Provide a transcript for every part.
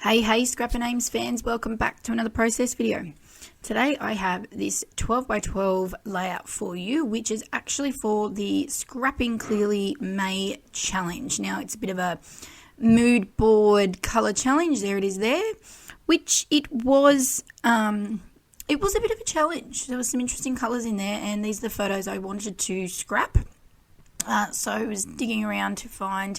Hey Scrapping Names fans, welcome back to another process video. Today I have this 12 by 12 layout for you, which is actually for the Scrappingclearly May challenge. Now it's a bit of a mood board color challenge, there it is there, which it was a bit of a challenge. There was some interesting colors in there, and these are the photos I wanted to scrap. So I was digging around to find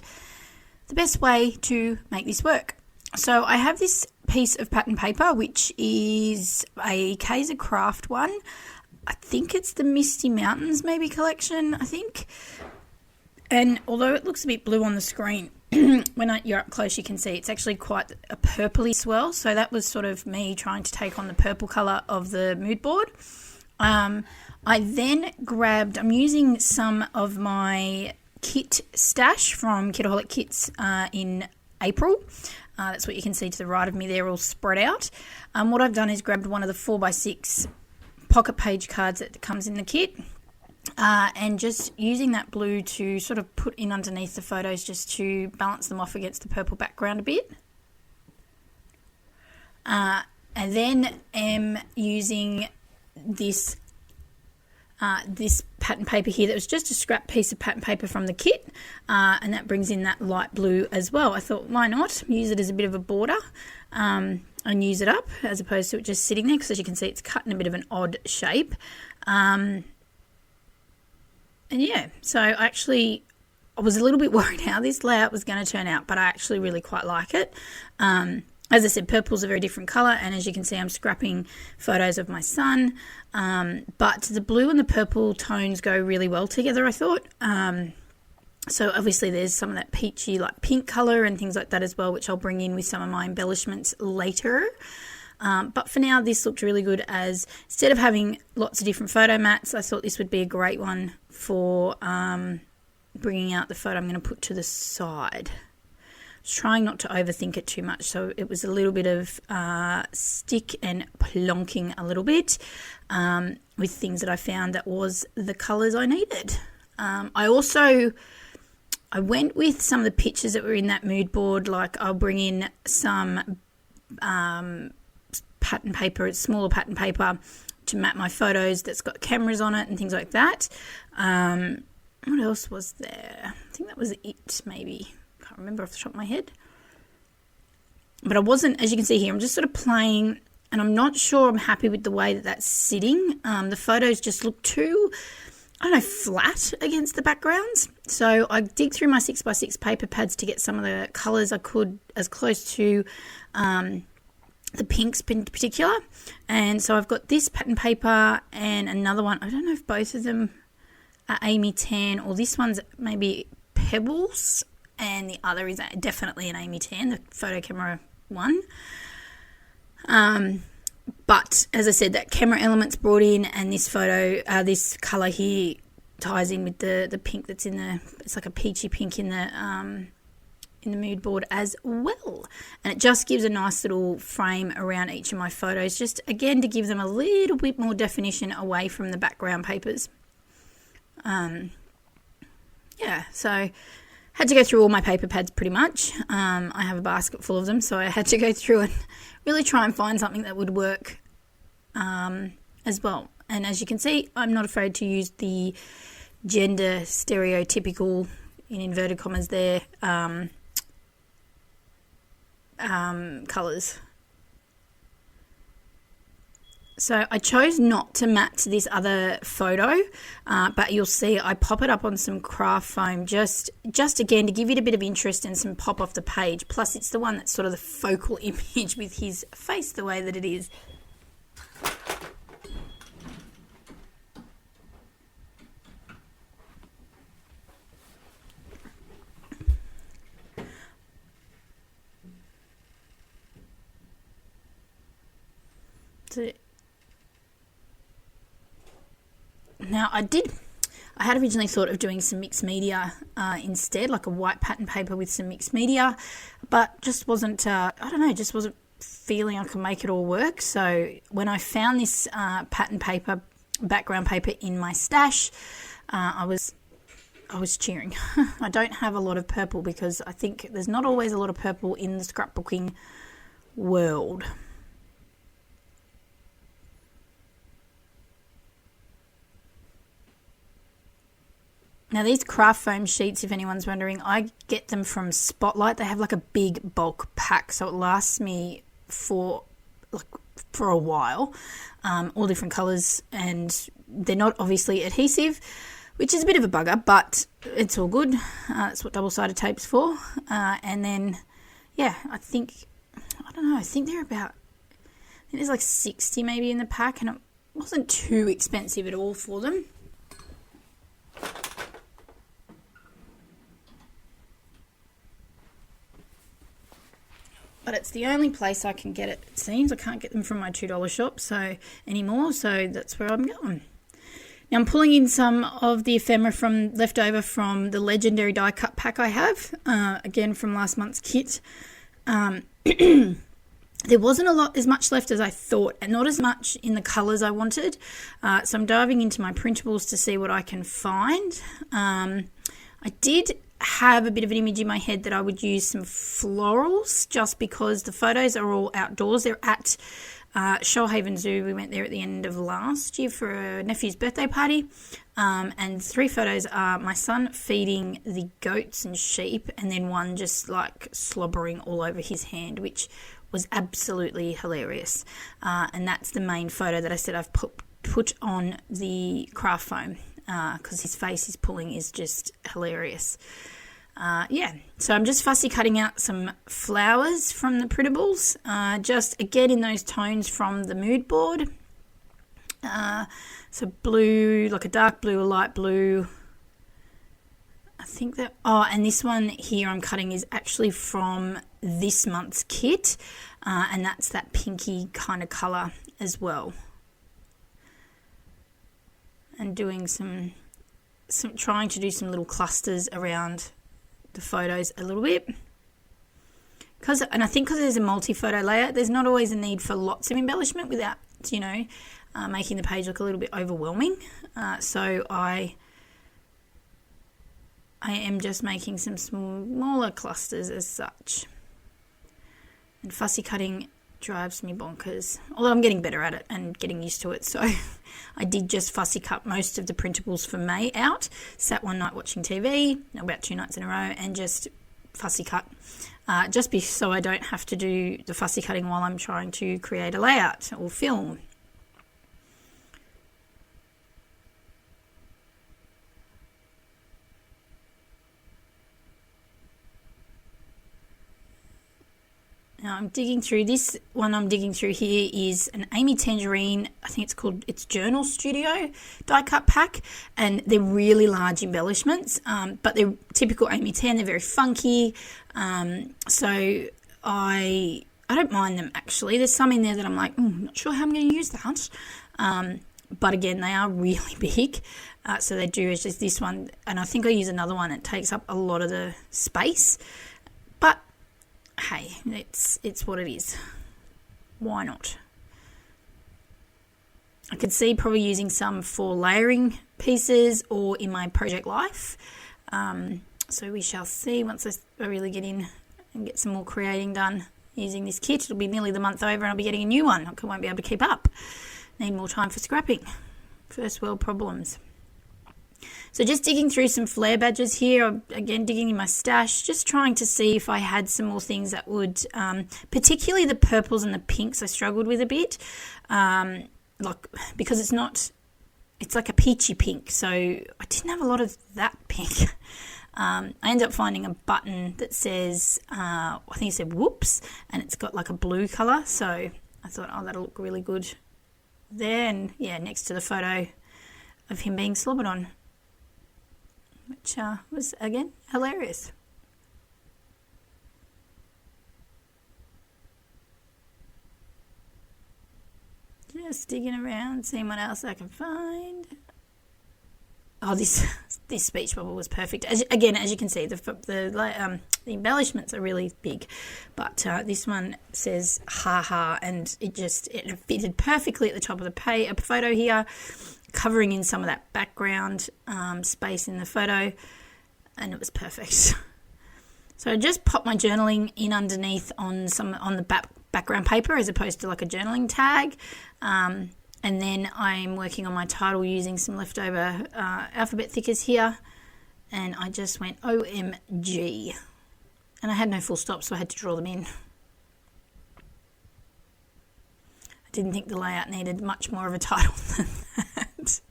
the best way to make this work. So I have this piece of pattern paper, which is a Kaiser Craft one. I think it's the Misty Mountains maybe collection, I think. And although it looks a bit blue on the screen, when you're up close you can see it's actually quite a purpley swirl. So that was sort of me trying to take on the purple colour of the mood board. I then grabbed, I'm using some of my kit stash from Kitaholic Kits in April. That's what you can see to the right of me there, all spread out. What I've done is grabbed one of the 4x6 pocket page cards that comes in the kit, and just using that blue to sort of put in underneath the photos just to balance them off against the purple background a bit. And then am using this pattern paper here that was just a scrap piece of pattern paper from the kit, and that brings in that light blue as well. I thought, why not use it as a bit of a border and use it up as opposed to it just sitting there, because as you can see it's cut in a bit of an odd shape. And yeah, so I was a little bit worried how this layout was going to turn out, but I actually really quite like it. As I said, purple's a very different colour, and as you can see I'm scrapping photos of my son, but the blue and the purple tones go really well together, I thought. So obviously there's some of that peachy like pink colour and things like that as well, which I'll bring in with some of my embellishments later. But for now this looked really good, as instead of having lots of different photo mats, I thought this would be a great one for bringing out the photo I'm going to put to the side. Trying not to overthink it too much, so it was a little bit of stick and plonking a little bit with things that I found that was the colours I needed. I went with some of the pictures that were in that mood board, like I'll bring in some pattern paper, it's smaller pattern paper to map my photos that's got cameras on it and things like that. What else was there? I think that was it maybe. Can't remember off the top of my head, but I wasn't, as you can see here, I'm just sort of playing, and I'm not sure I'm happy with the way that that's sitting. The photos just look too, I don't know, flat against the backgrounds. So I dig through my 6x6 paper pads to get some of the colours I could as close to the pinks in particular. And so I've got this pattern paper and another one. I don't know if both of them are Amy Tan, or this one's maybe Pebbles, and the other is definitely an Amy Tan, the photo camera one. But as I said, that camera element's brought in, and this photo, this colour here ties in with the pink that's in the, it's like a peachy pink in the mood board as well. And it just gives a nice little frame around each of my photos, just again to give them a little bit more definition away from the background papers. Yeah, so had to go through all my paper pads pretty much. I have a basket full of them, so I had to go through and really try and find something that would work as well. And as you can see, I'm not afraid to use the gender stereotypical, in inverted commas there, colours. So I chose not to mat this other photo, but you'll see I pop it up on some craft foam just again to give it a bit of interest and some pop off the page. Plus it's the one that's sort of the focal image with his face the way that it is. So, now I had originally thought of doing some mixed media instead, like a white pattern paper with some mixed media, but just wasn't, I don't know, just wasn't feeling I could make it all work. So when I found this pattern paper, background paper in my stash, I was cheering. I don't have a lot of purple because I think there's not always a lot of purple in the scrapbooking world. Now these craft foam sheets, if anyone's wondering, I get them from Spotlight. They have like a big bulk pack, so it lasts me for a while. All different colours, and they're not obviously adhesive, which is a bit of a bugger, but it's all good. That's what double-sided tape's for. And then, yeah, I think they're about, I think there's like 60 maybe in the pack, and it wasn't too expensive at all for them. But it's the only place I can get it, it seems. I can't get them from my $2 shop anymore, so that's where I'm going. Now I'm pulling in some of the ephemera left over from the legendary die cut pack I have, again from last month's kit. There wasn't as much left as I thought, and not as much in the colours I wanted. So I'm diving into my printables to see what I can find. I did have a bit of an image in my head that I would use some florals, just because the photos are all outdoors. They're at Shoalhaven Zoo. We went there at the end of last year for a nephew's birthday party, and 3 photos are my son feeding the goats and sheep, and then one just like slobbering all over his hand, which was absolutely hilarious. And that's the main photo that I said I've put on the craft foam, because his face he's pulling is just hilarious. So I'm just fussy cutting out some flowers from the printables, just again in those tones from the mood board. So blue, like a dark blue, a light blue. I think that, and this one here I'm cutting is actually from this month's kit, and that's that pinky kind of colour as well. And doing some trying to do some little clusters around the photos a little bit. And I think because there's a multi-photo layout, there's not always a need for lots of embellishment without, making the page look a little bit overwhelming. So I am just making some smaller clusters as such. And fussy cutting drives me bonkers, although I'm getting better at it and getting used to it. So I did just fussy cut most of the printables for May out, sat one night watching TV, about 2 nights in a row, and just fussy cut, so I don't have to do the fussy cutting while I'm trying to create a layout or film. Now I'm digging through, this one I'm digging through here is an Amy Tangerine, I think it's Journal Studio die cut pack, and they're really large embellishments, but they're typical Amy Tan, they're very funky, so I don't mind them actually. There's some in there that I'm like, not sure how I'm going to use that, but again, they are really big, so they do, it's just this one, and I think I use another one that takes up a lot of the space, but hey, it's what it is. Why not? I could see probably using some for layering pieces or in my project life. So we shall see once I really get in and get some more creating done using this kit. It'll be nearly the month over and I'll be getting a new one. I won't be able to keep up. Need more time for scrapping. First world problems. So just digging through some flare badges here, again digging in my stash, just trying to see if I had some more things that would, particularly the purples and the pinks I struggled with a bit, because it's like a peachy pink, so I didn't have a lot of that pink. I ended up finding a button that says, I think it said whoops, and it's got like a blue colour, so I thought, that'll look really good there, and yeah, next to the photo of him being slobbered on, which was, again, hilarious. Just digging around, seeing what else I can find. This speech bubble was perfect. As you can see, the embellishments are really big, but this one says "ha ha," and it fitted perfectly at the top of the photo here, covering in some of that background space in the photo, and it was perfect. So I just popped my journaling in underneath on the background paper as opposed to like a journaling tag. And then I'm working on my title using some leftover alphabet thickers here. And I just went O.M.G. And I had no full stop, so I had to draw them in. I didn't think the layout needed much more of a title than that.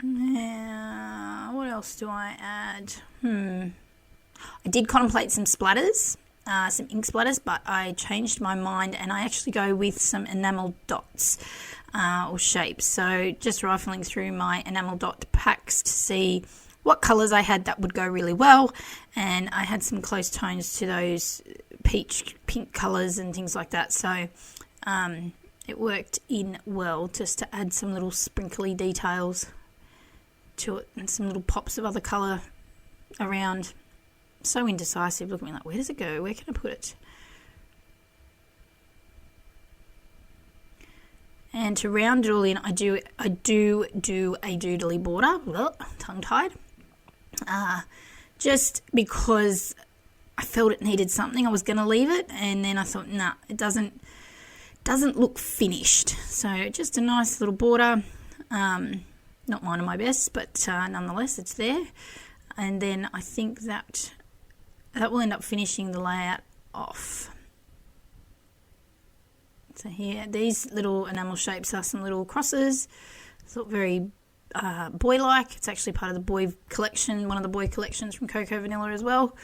Now, what else do I add? I did contemplate some splatters, some ink splatters, but I changed my mind and I actually go with some enamel dots or shapes. So just rifling through my enamel dot packs to see what colours I had that would go really well, and I had some close tones to those peach pink colours and things like that. So it worked in well just to add some little sprinkly details to it and some little pops of other colour around. So indecisive. Look at me like, where does it go? Where can I put it? And to round it all in, I do a doodly border. Tongue-tied. Just because I felt it needed something. I was going to leave it, and then I thought, nah, it doesn't look finished. So just a nice little border. Not one of my best, but nonetheless, it's there. And then I think that will end up finishing the layout off. So here, these little enamel shapes are some little crosses. It's not very boy-like. It's actually part of the boy collection, one of the boy collections from Cocoa Vanilla as well.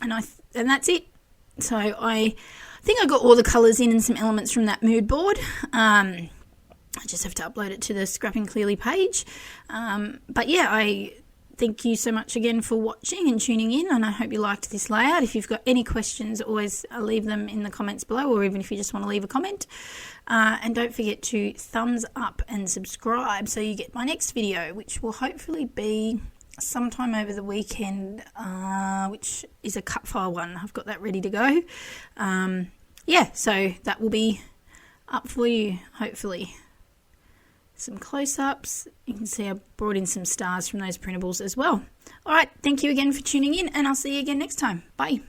And that's it. So I think I got all the colours in and some elements from that mood board. I just have to upload it to the Scrapping Clearly page. But yeah, I thank you so much again for watching and tuning in, and I hope you liked this layout. If you've got any questions, always leave them in the comments below, or even if you just want to leave a comment. And don't forget to thumbs up and subscribe so you get my next video, which will hopefully be sometime over the weekend, which is a cut file one. I've got that ready to go. Yeah, so that will be up for you, hopefully. Some close-ups. You can see I brought in some stars from those printables as well. All right, thank you again for tuning in, and I'll see you again next time. Bye.